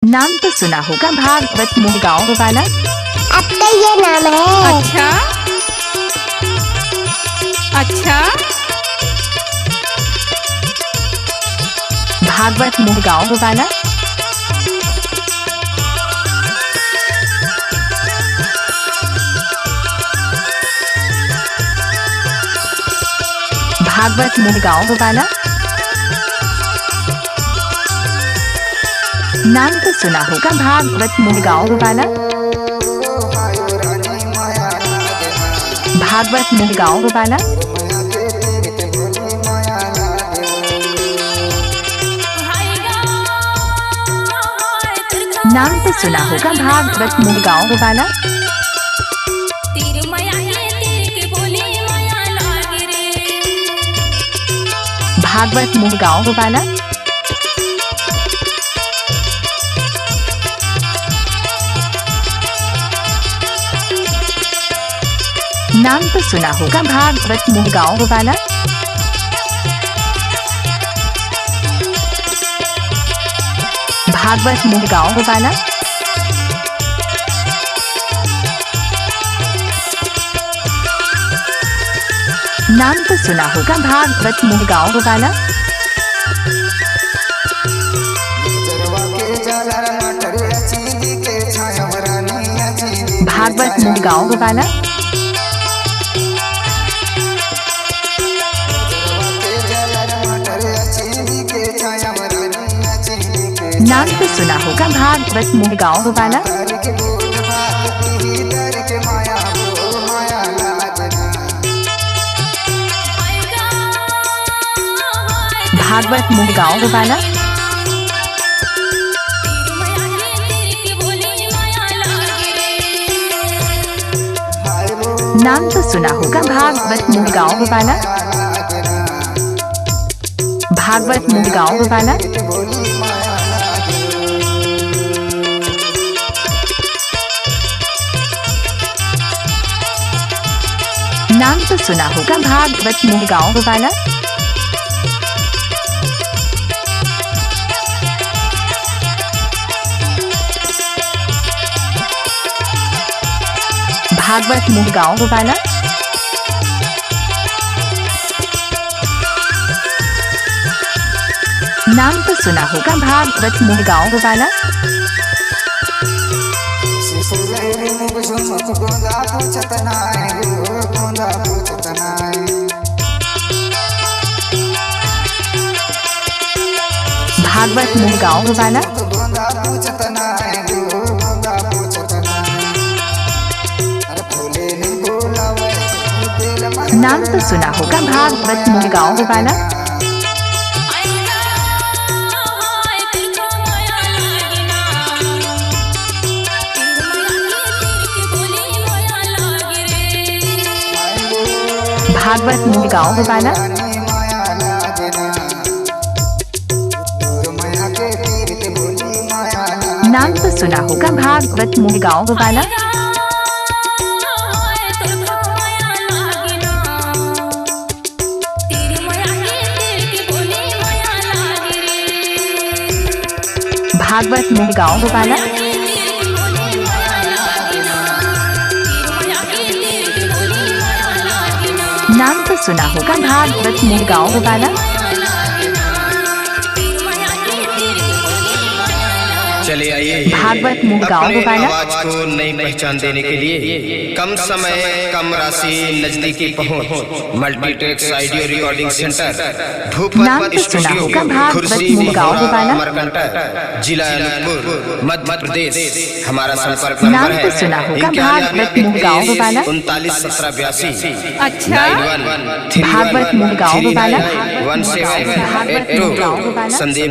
नाम तो सुना होगा, भागवत मुहगांव वाला। अब तो ये नाम है। अच्छा अच्छा। भागवत मुहगांव वाला। भागवत मुहगांव वाला। नाम तो सुना होगा, भागवत मुहगांव वाला। भागवत मुहगांव वाला। नाम तो सुना होगा, भागवत मुहगांव वाला। भागवत मुहगांव वाला। नाम तो सुना होगा, भागवत मुहगांव वाला। भागवत मुहगांव वाला। नाम तो सुना होगा, भागवत मुहगांव वाला। भागवत मुहगांव वाला। नाम तो सुना होगा, भागवत मुहगांव वाला। भागवत मुहगांव वाला। नाम तो सुना होगा, भागवत मुहगांव वाला। भागवत मुहगांव वाला। नाम तो सुना होगा, भागवत मुहगांव वाला। भागवत मुहगांव वाला। नाम तो सुना होगा, भागवत मुहगांव वाला। भागवत मुहगांव वाला। नाम तो सुना होगा, भागवत मुहगांव वाला। भागवत मुहगांव वाला। नाम तो सुना होगा, भागवत मुहगांव वाला। भागवत मुहगांव वाला। नाम तो सुना होगा, भागवत मुहगांव वाला। चले आइए भागवत मुहगांव वाला। आवाज को नई पहचान देने के लिए कम समय कम राशि नजदीकी पहुंच मल्टीटेक्स ऑडियो रिकॉर्डिंग सेंटर नाम तो सुना होगा, भागवत मुहगांव वाला। अमरकंटक जिला अनूपपुर मध्य प्रदेश। हमारा संपर्क नाम तो सुना होगा, भागवत मुहगांव वाला। 391782। अच्छा। भागवत मुहगांव वाला। 1782 संदीप।